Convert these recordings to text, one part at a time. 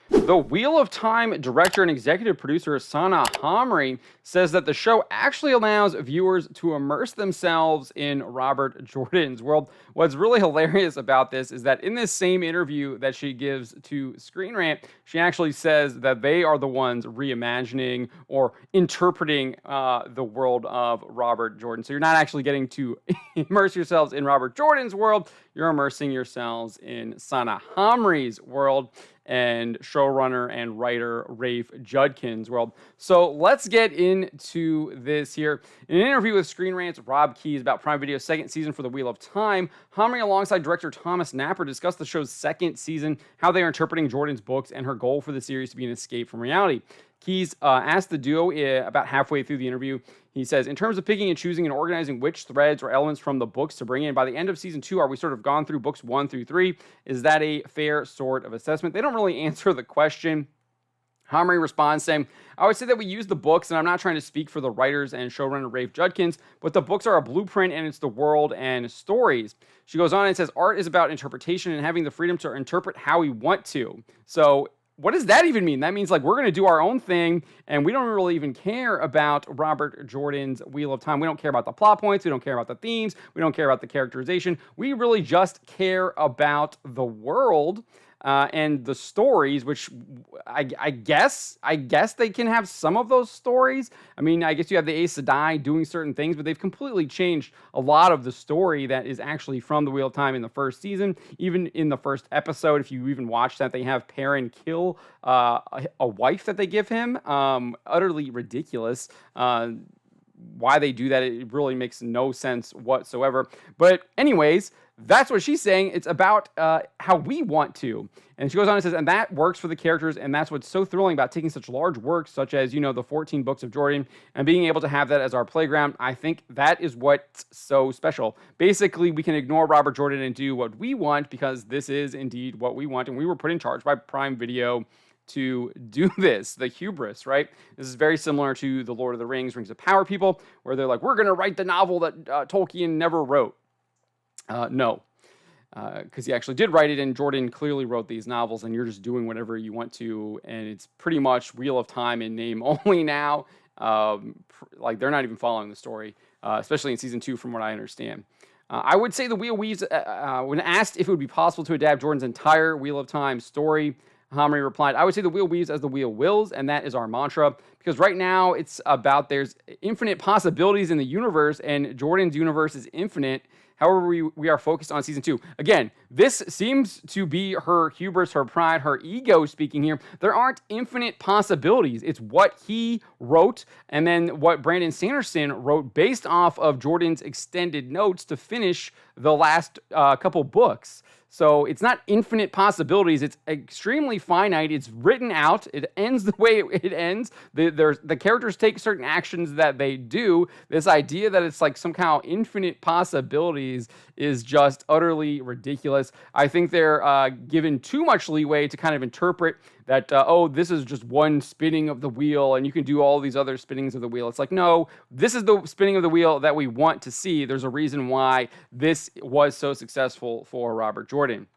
The Wheel of Time director and executive producer Sana Hamri says that the show actually allows viewers to immerse themselves in Robert Jordan's world. What's really hilarious about this is that in this same interview that she gives to Screen Rant, she actually says that they are the ones reimagining or interpreting the world of Robert Jordan. So you're not actually getting to immerse yourselves in Robert Jordan's world, you're immersing yourselves in Sana Hamri's world and showrunner and writer Rafe Judkins' world. So let's get into this here. In an interview with Screen Rant's Rob Keyes about Prime Video's second season for The Wheel of Time, Hamri alongside director Thomas Napper discussed the show's second season, how they are interpreting Jordan's books, and her goal for the series to be an escape from reality. Keyes asked the duo about halfway through the interview. He says, in terms of picking and choosing and organizing which threads or elements from the books to bring in, by the end of season 2, are we sort of gone through books 1 through 3? Is that a fair sort of assessment? They don't really answer the question. Hamri responds saying, I would say that we use the books, and I'm not trying to speak for the writers and showrunner Rafe Judkins, but the books are a blueprint and it's the world and stories. She goes on and says, art is about interpretation and having the freedom to interpret how we want to. So what does that even mean? That means like we're going to do our own thing and we don't really even care about Robert Jordan's Wheel of Time. We don't care about the plot points. We don't care about the themes. We don't care about the characterization. We really just care about the world and the stories, which I guess they can have some of those stories. I mean, I guess you have the Aes Sedai doing certain things, but they've completely changed a lot of the story that is actually from the Wheel of Time in the first season. Even in the first episode, if you even watch that, they have Perrin kill a wife that they give him. Utterly ridiculous. Why they do that, it really makes no sense whatsoever. But anyways, that's what she's saying. It's about how we want to. And she goes on and says, and that works for the characters, and that's what's so thrilling about taking such large works, such as, the 14 books of Jordan, and being able to have that as our playground. I think that is what's so special. Basically, we can ignore Robert Jordan and do what we want, because this is indeed what we want, and we were put in charge by Prime Video to do this, the hubris, right? This is very similar to the Lord of the Rings, Rings of Power people, where they're like, we're going to write the novel that Tolkien never wrote. No, because he actually did write it, and Jordan clearly wrote these novels, and you're just doing whatever you want to, and it's pretty much Wheel of Time in name only now. Like, they're not even following the story, especially in season 2, from what I understand. I would say the Wheel weaves, when asked if it would be possible to adapt Jordan's entire Wheel of Time story, Hamri replied, I would say the wheel weaves as the wheel wills, and that is our mantra, because right now it's about there's infinite possibilities in the universe, and Jordan's universe is infinite. However, we are focused on season 2. Again, this seems to be her hubris, her pride, her ego speaking here. There aren't infinite possibilities. It's what he wrote and then what Brandon Sanderson wrote based off of Jordan's extended notes to finish the last couple books. So it's not infinite possibilities. It's extremely finite. It's written out. It ends the way it ends. The characters take certain actions that they do. This idea that it's like somehow infinite possibilities is just utterly ridiculous. I think they're given too much leeway to kind of interpret that, this is just one spinning of the wheel and you can do all these other spinnings of the wheel. It's like, no, this is the spinning of the wheel that we want to see. There's a reason why this was so successful for Robert Jordan.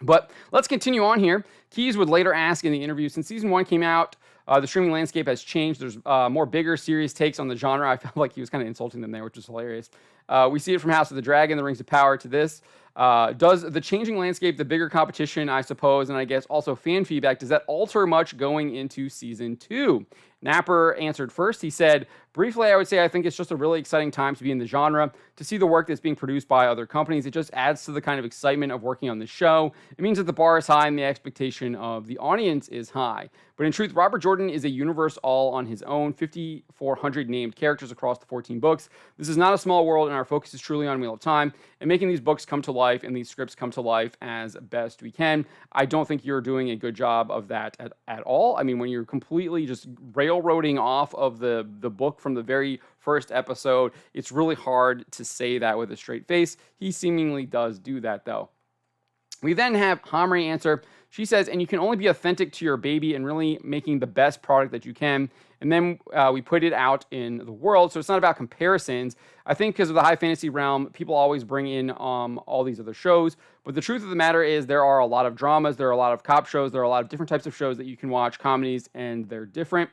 But let's continue on here. Keyes would later ask in the interview, since season 1 came out, the streaming landscape has changed. There's more bigger serious takes on the genre. I felt like he was kind of insulting them there, which was hilarious. We see it from House of the Dragon, The Rings of Power, to this. Does the changing landscape, the bigger competition, I suppose, and I guess also fan feedback, does that alter much going into season 2? Napper answered first. He said, briefly, I would say I think it's just a really exciting time to be in the genre, to see the work that's being produced by other companies. It just adds to the kind of excitement of working on the show. It means that the bar is high and the expectation of the audience is high. But in truth, Robert Jordan is a universe all on his own, 5,400 named characters across the 14 books. This is not a small world, and our focus is truly on Wheel of Time and making these books come to life and these scripts come to life as best we can. I don't think you're doing a good job of that at all. I mean, when you're completely just railroading off of the book from the very first episode, it's really hard to say that with a straight face. He seemingly does do that, though. We then have Hamri answer. She says, and you can only be authentic to your baby and really making the best product that you can. and then we put it out in the world. So it's not about comparisons. I think because of the high fantasy realm, people always bring in all these other shows. But the truth of the matter is there are a lot of dramas, there are a lot of cop shows, there are a lot of different types of shows that you can watch, comedies, and they're different.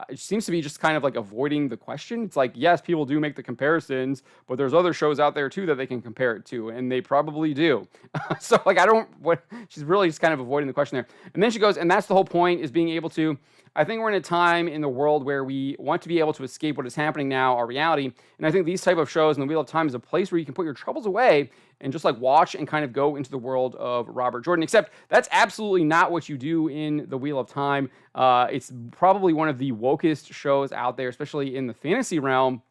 It seems to be just kind of like avoiding the question. It's like, yes, people do make the comparisons, but there's other shows out there too that they can compare it to, and they probably do. So like, she's really just kind of avoiding the question there. And then she goes, and that's the whole point, is being able to, I think we're in a time in the world where we want to be able to escape what is happening now, our reality. And I think these type of shows and the Wheel of Time is a place where you can put your troubles away and just like watch and kind of go into the world of Robert Jordan. Except that's absolutely not what you do in the Wheel of Time. It's probably one of the wokest shows out there, especially in the fantasy realm.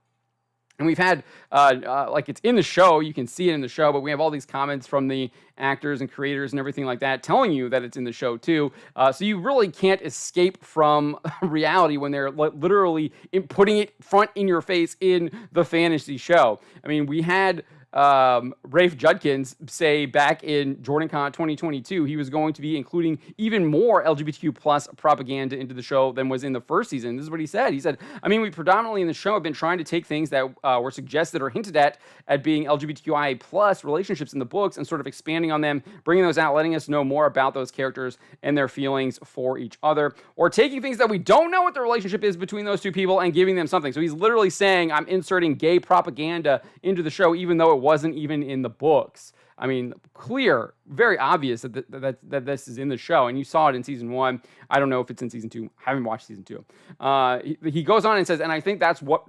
And we've had, like, it's in the show, you can see it in the show, but we have all these comments from the actors and creators and everything like that telling you that it's in the show too. So you really can't escape from reality when they're literally putting it front in your face in the fantasy show. I mean, we had Rafe Judkins say back in JordanCon 2022, he was going to be including even more LGBTQ plus propaganda into the show than was in the first season. This is what he said. He said, I mean, we predominantly in the show have been trying to take things that were suggested or hinted at being LGBTQIA plus relationships in the books and sort of expanding on them, bringing those out, letting us know more about those characters and their feelings for each other, or taking things that we don't know what the relationship is between those two people and giving them something. So he's literally saying, I'm inserting gay propaganda into the show, even though it wasn't even in the books. I mean, clear, very obvious that this is in the show, and you saw it in season 1. I don't know if it's in season 2. I haven't watched season 2. He goes on and says, and I think that's what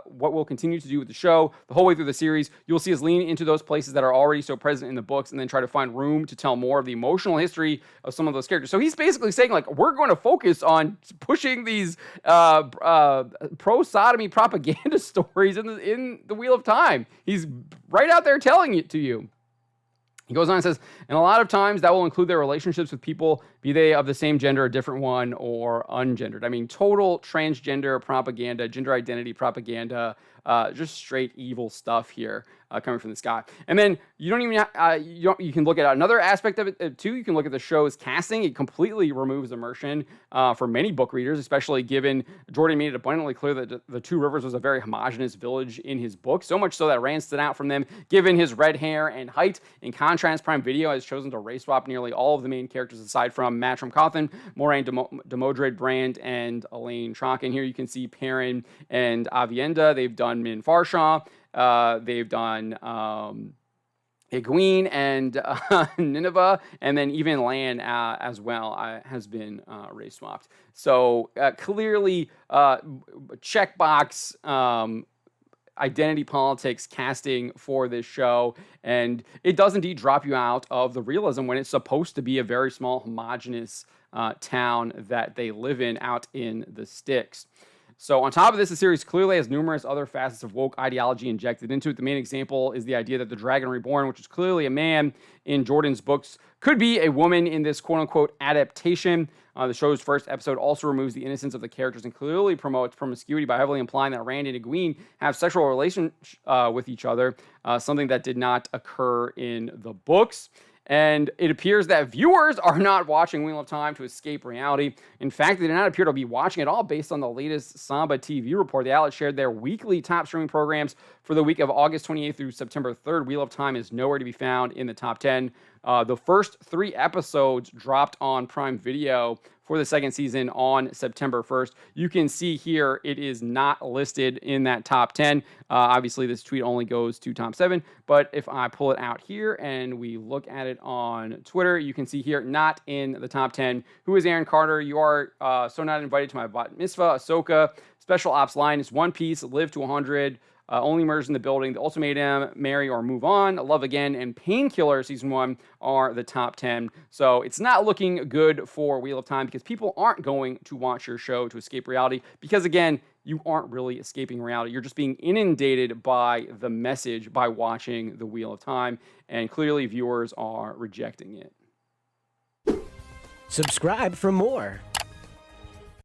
we'll continue to do with the show the whole way through the series. You'll see us lean into those places that are already so present in the books, and then try to find room to tell more of the emotional history of some of those characters. So he's basically saying, like, we're going to focus on pushing these pro-sodomy propaganda stories in the Wheel of Time. He's right out there telling it to you. He goes on and says, and a lot of times that will include their relationships with people, be they of the same gender, a different one, or ungendered. I mean, total transgender propaganda, gender identity propaganda, just straight evil stuff here coming from this guy. And then you don't even you can look at another aspect of it too. You can look at the show's casting. It completely removes immersion for many book readers, especially given Jordan made it abundantly clear that the Two Rivers was a very homogenous village in his book, so much so that Rand stood out from them given his red hair and height. In contrast, Prime Video has chosen to race swap nearly all of the main characters aside from Matrim Cauthon, Moiraine Demodred Brand, and Elaine Trocken. Here you can see Perrin and Aviendha. They've done Min Farshaw. They've done Egwene and Nineveh, and then even Lan as well has been race swapped. So clearly, checkbox identity politics casting for this show, and it does indeed drop you out of the realism when it's supposed to be a very small homogenous town that they live in out in the sticks. So on top of this, the series clearly has numerous other facets of woke ideology injected into it. The main example is the idea that the Dragon Reborn, which is clearly a man in Jordan's books, could be a woman in this quote-unquote adaptation. The show's first episode also removes the innocence of the characters and clearly promotes promiscuity by heavily implying that Rand and Egwene have sexual relations with each other, something that did not occur in the books. And it appears that viewers are not watching Wheel of Time to escape reality. In fact, they do not appear to be watching at all based on the latest Samba TV report. The outlet shared their weekly top streaming programs for the week of August 28th through September 3rd. Wheel of Time is nowhere to be found in the top 10. The first 3 episodes dropped on Prime Video for the second season on September 1st. You can see here it is not listed in that top 10. Obviously, this tweet only goes to top 7, but if I pull it out here and we look at it on Twitter, you can see here not in the top 10. Who is Aaron Carter? You are so not invited to my bat mitzvah. Ahsoka, Special Ops Line is One Piece, Live to 100. Only Murders in the Building, The Ultimatum, Marry or Move On, Love Again, and Painkiller Season 1 are the top 10. So it's not looking good for Wheel of Time because people aren't going to watch your show to escape reality because, again, you aren't really escaping reality. You're just being inundated by the message by watching the Wheel of Time, and clearly viewers are rejecting it. Subscribe for more.